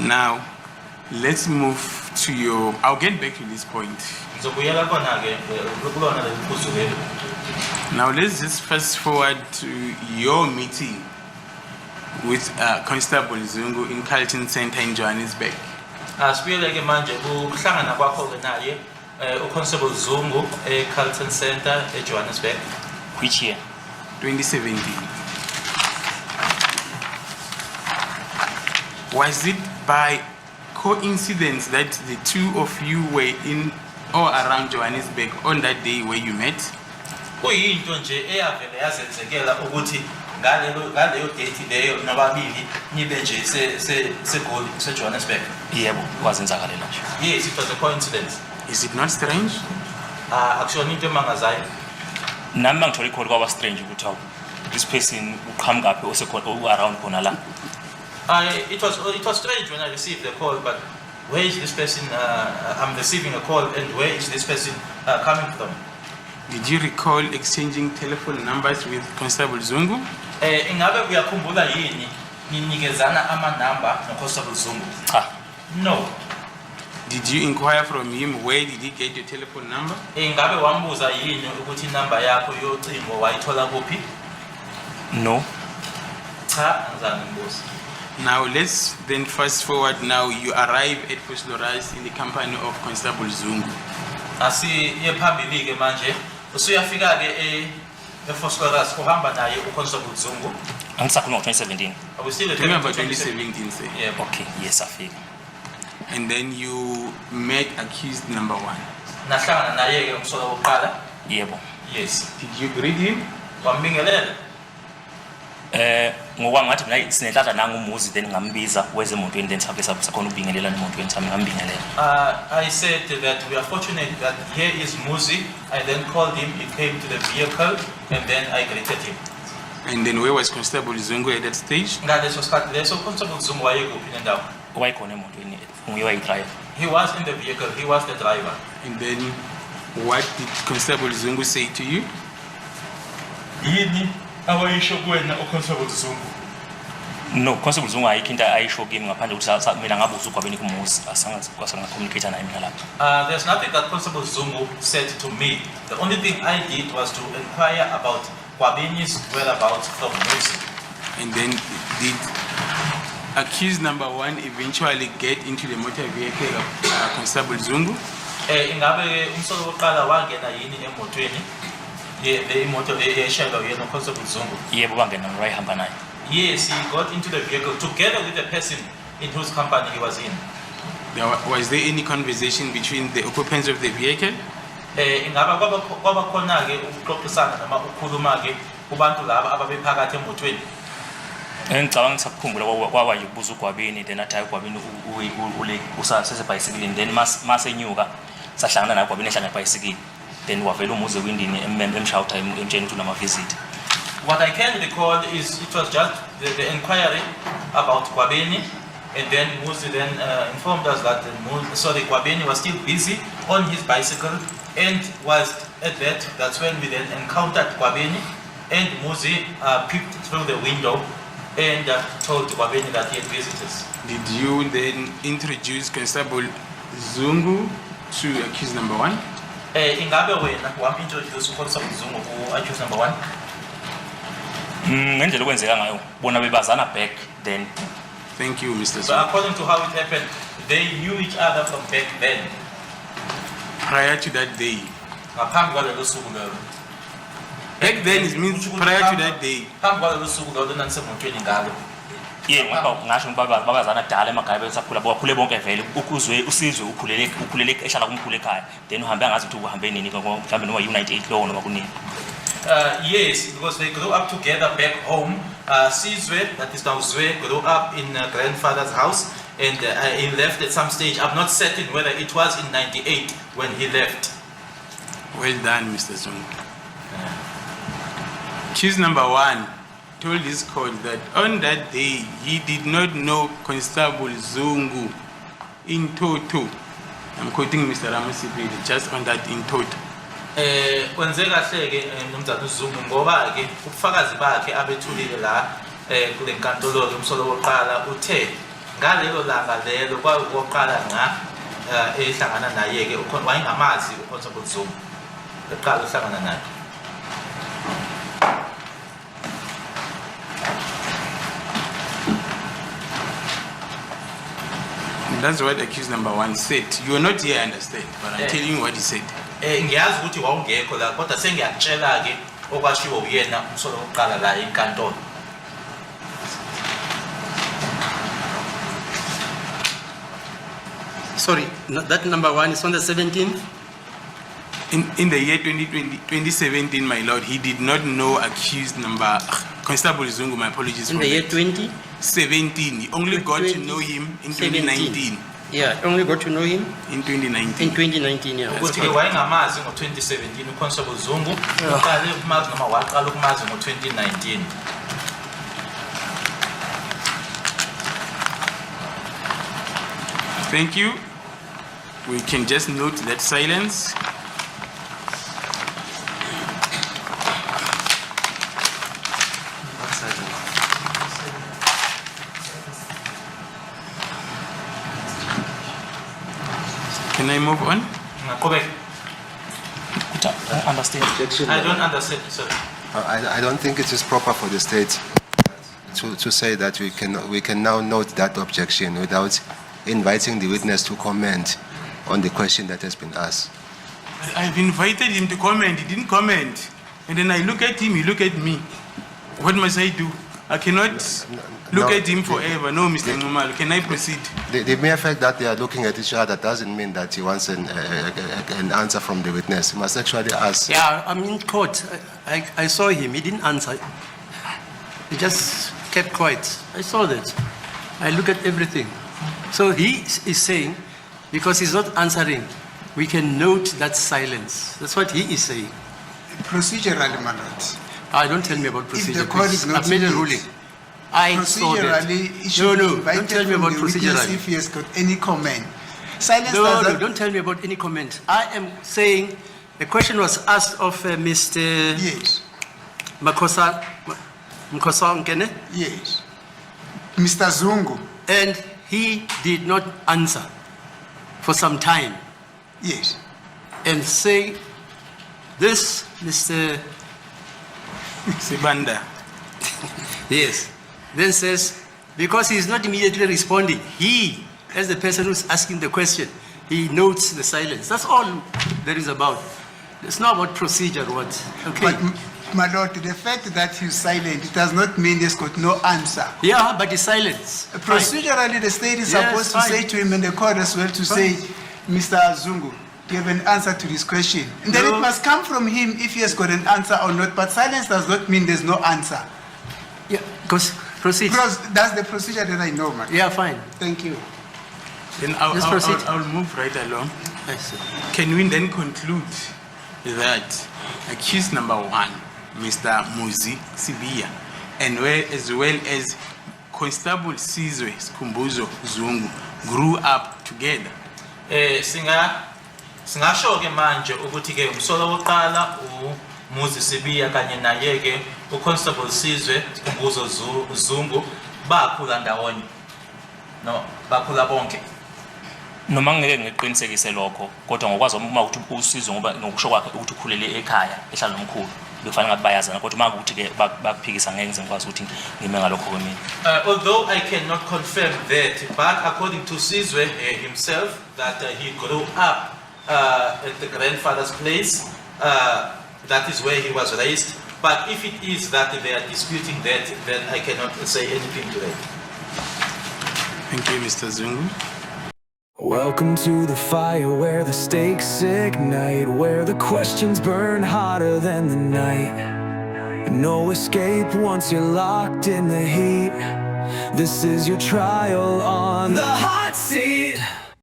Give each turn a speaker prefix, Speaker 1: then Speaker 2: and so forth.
Speaker 1: Now, let's move to your. I'll get back to this point. Now, let's just fast forward to your meeting with Constable Zungu in Carlton Center in Johannesburg.
Speaker 2: Constable Zungu Carlton Center in Johannesburg.
Speaker 3: Which year?
Speaker 1: 2017. Was it by coincidence that the two of you were in or around Johannesburg on that day where you met?
Speaker 2: Kuyinto nje eyavele yazenzekela ukuthi ngaleyo date leyo nababili nibe nje seGoli seJohannesburg.
Speaker 3: Yebo, kwazenzakalela nje.
Speaker 2: Yes, it was a coincidence.
Speaker 1: Is it not strange?
Speaker 2: Akusona into emangazayo.
Speaker 3: Nami mangithola ikholi kwaba strange ukuthi this person uqhamuka phi around khona la.
Speaker 2: It was strange when I received the call, but where is this person? I'm receiving a call, and where is this person coming from?
Speaker 1: Did you recall exchanging telephone numbers with Constable Zungu?
Speaker 2: Ingabe uyakhumbula yini ninikezana ama-number no-Constable Zungu? No.
Speaker 1: Did you inquire from him where did he get your telephone number?
Speaker 2: Ingabe wambuza yini ukuthi inamba yakho yocingo wayithola kuphi?
Speaker 3: No.
Speaker 2: Cha, angizange ngibuze.
Speaker 1: Now let's then fast forward. Now you arrive at Vosloorus in the company of Constable Zungu.
Speaker 2: Asiye phambili ke manje usuyafika ke eVosloorus uhamba naye uConstable Zungu.
Speaker 3: Angisakhuluma ngo-2017.
Speaker 2: Are we still
Speaker 1: Talking about 2017, sir.
Speaker 2: Yeah.
Speaker 3: Okay, yes, afika.
Speaker 1: And then you met accused number one.
Speaker 2: Nahlangana naye ke umsola wokuqala?
Speaker 3: Yebo.
Speaker 2: Yes.
Speaker 1: Did you greet him?
Speaker 2: Wambingelela?
Speaker 3: Ngokwangathi mina sinenhlanhla nanga umuzi then ngambiza weze emotweni then sabe sakhona ukubingelela emotweni sami ngambingelela.
Speaker 2: I said that we are fortunate that here is Muzi. I then called him, he came to the vehicle, and then I greeted him.
Speaker 1: And then where was Constable Zungu at that stage?
Speaker 2: Ngaleso sikhathi leso Constable Zungu wayekuphi nendawo?
Speaker 3: Wayekhona emotweni ungiwayi-driver.
Speaker 2: He was in the vehicle, he was the driver.
Speaker 1: And then what did Constable Zungu say to you?
Speaker 2: Yini awayisho kuwena uConstable Zungu?
Speaker 3: No, Constable Zungu ayikho into ayisho kimi ngaphandle ukuthi mina ngabuza uGwabeni kumuzi asanga-communicate naye mina lapha.
Speaker 2: There's nothing that Constable Zungu said to me. The only thing I did was to inquire about Gwabeni's whereabouts from Muzi.
Speaker 1: And then did accused number one eventually get into the motor vehicle of Constable Zungu?
Speaker 2: Ingabe umsolo wokuqala wangena yini emotweni? Le imoto eshayelwa yena uConstable Zungu?
Speaker 3: Yebo bangena wayehamba naye.
Speaker 2: Yes, he got into the vehicle together with the person in whose company he was in.
Speaker 1: Was there any conversation between the occupants of the vehicle?
Speaker 2: Ingaba kwaba khona ke ukuxoxisana noma ukukhuluma ke kubantu laba ababephakathi emotweni?
Speaker 3: Ngicabanga ngisakukhumbula kwaba ukubuza uGwabeni then athi uGwabeni ule usasebhayisikilini then masenyuka sahlangana naye uGwabeni ehlangana nebhayisikili then wavela umuze windini emshawutha emtsheni ukuthi unama-visit.
Speaker 2: What I can recall is it was just the inquiry about Gwabeni, and then Muzi then informed us that Gwabeni was still busy on his bicycle and was at that's when we then encountered Gwabeni, and Muzi peeped through the window and told Gwabeni that he had visitors.
Speaker 1: Did you then introduce Constable Zungu to accused number one?
Speaker 2: Ingabe wena wampintroduce uConstable Zungu ku accused number one?
Speaker 3: Ngendlela okwenzeka ngayo bona bebazana back then.
Speaker 1: Thank you, Mr. Zungu.
Speaker 2: So according to how it happened, they knew each other from back then.
Speaker 1: Prior to that day.
Speaker 2: Ngaphambi kwalelo suku lelo.
Speaker 1: Back then it means prior to that day.
Speaker 2: Phambi kwalelo suku lelo nanisemotweni ngalo.
Speaker 3: Yebo ngoba ngasho babazana kudala emakhaya besakhula bakhule bonke vele ukuzwe usizwe ukhulele ehlala kumkhulu ekhaya then uhambe angazi ukuthi uhambe nini mhlawumbe noma u98 lowo noma kunini.
Speaker 2: Yes, because they grew up together back home. Sizwe, that is now Zwe, grew up in grandfather's house, and he left at some stage. I'm not certain whether it was in 98 when he left.
Speaker 1: Well done, Mr. Zungu. Accused number one told his court that on that day he did not know Constable Zungu in toto. I'm quoting Mr. Ramosipede, just on that in toto.
Speaker 2: Kwenzeka kahle ke nomzana uZungu ngoba ke ubufakazi bakhe abethulile la kule nkantolo ke umsolo wokuqala uthe ngalelo langa lelo kwakuqala nga ehlangana naye ke wayengamazi uConstable Zungu eqala uhlangana naye.
Speaker 1: That's what accused number 1 said. You are not here, I understand, but I'm telling you what he said.
Speaker 2: Ngiyazi ukuthi wawungekho la kodwa sengiyakutshela ke okwashiwo uyena umsolo wokuqala la enkantolo.
Speaker 4: Sorry, that number 1 is on the 17th?
Speaker 1: In the year 2017, my lord, he did not know accused number Constable Zungu. My apologies.
Speaker 4: In the year 2017?
Speaker 1: 17. He only got to know him in 2019.
Speaker 4: Yeah, only got to know him
Speaker 1: in 2019.
Speaker 4: In 2019, yeah.
Speaker 2: Ukuthi wayengamazi ngo2017 uConstable Zungu uqale ukumazi noma waqala ukumazi ngo2019.
Speaker 1: Thank you. We can just note that silence. Can I move on?
Speaker 2: Go back.
Speaker 3: I understand.
Speaker 2: I don't understand, sir.
Speaker 5: I don't think it is proper for the state to say that we can now note that objection without inviting the witness to comment on the question that has been asked.
Speaker 1: I've invited him to comment. He didn't comment. And then I look at him, he look at me. What must I do? I cannot look at him forever. No, Mr. Ngumalu, can I proceed?
Speaker 5: The mere fact that they are looking at each other doesn't mean that he wants an answer from the witness. He must actually ask.
Speaker 4: Yeah, I'm in court. I saw him. He didn't answer. He just kept quiet. I saw that. I look at everything. So he is saying, because he's not answering, we can note that silence. That's what he is saying.
Speaker 6: Procedurally, my lord.
Speaker 4: Don't tell me about procedure.
Speaker 6: If the court is not
Speaker 4: I've made a
Speaker 6: pleased,
Speaker 4: ruling. I saw that.
Speaker 6: Procedurally, it should be
Speaker 4: Don't
Speaker 6: invited
Speaker 4: tell me
Speaker 6: from
Speaker 4: about
Speaker 6: the witness
Speaker 4: procedurally.
Speaker 6: if he has got any comment. Silence
Speaker 4: No,
Speaker 6: does
Speaker 4: no,
Speaker 6: not.
Speaker 4: don't tell me about any comment. I am saying a question was asked of Mr.
Speaker 6: Yes,
Speaker 4: Mkosa Nkene,
Speaker 6: yes. Mr. Zungu,
Speaker 4: and he did not answer for some time
Speaker 6: yes.
Speaker 4: and say this, Mr.
Speaker 1: Sibanda.
Speaker 4: Yes. Then says, because he is not immediately responding, he, as the person who's asking the question, he notes the silence. That's all there is about. It's not about procedure, what? Okay.
Speaker 6: But, my lord, the fact that he's silent, it does not mean he's got no answer.
Speaker 4: Yeah, but the silence. Fine.
Speaker 6: Procedurally, the state is
Speaker 4: Yes,
Speaker 6: supposed
Speaker 4: fine.
Speaker 6: to say to him and the court as well to
Speaker 4: Fine.
Speaker 6: say, Mr. Zungu, do you have an answer to this question? And then
Speaker 4: No.
Speaker 6: it must come from him if he has got an answer or not. But silence does not mean there's no answer.
Speaker 4: Yeah, because proceed.
Speaker 6: Because that's the procedure that I know, man.
Speaker 4: Yeah, fine.
Speaker 6: Thank you.
Speaker 1: Then
Speaker 4: Let's proceed.
Speaker 1: I'll move right along.
Speaker 4: I see.
Speaker 1: Can we then conclude that accused number 1, Mr. Muzi Sibiya, and as well as Constable Sizwe Skumbuzo Zungu grew up together?
Speaker 2: Singasho ke manje ukuthi ke umsolo wokuqala uMuzi Sibiya kanye naye ke uConstable Sizwe Skumbuzo Zungu bakhula ndawonye. No, bakhula bonke.
Speaker 3: Noma ngeke ngiqinisekise lokho kodwa ngokwazi uma ukuthi usizo ngoba ngokusho kwakhe ukuthi ukhulele ekhaya ehlala nomkhulu befanele ngathi bayazana kodwa uma ukuthi ke bakuphikisa ngeke ngize ngikwazi ukuthi ngime ngalokho kwemini.
Speaker 2: Although I cannot confirm that, but according to Sizwe himself, that he grew up at the grandfather's place, that is where he was raised. But if it is that they are disputing that, then I cannot say anything to that.
Speaker 1: Thank you, Mr. Zungu.
Speaker 7: Welcome to the fire where the stakes ignite, where the questions burn hotter than the night. No escape once you're locked in the heat. This is your trial on the hot seat.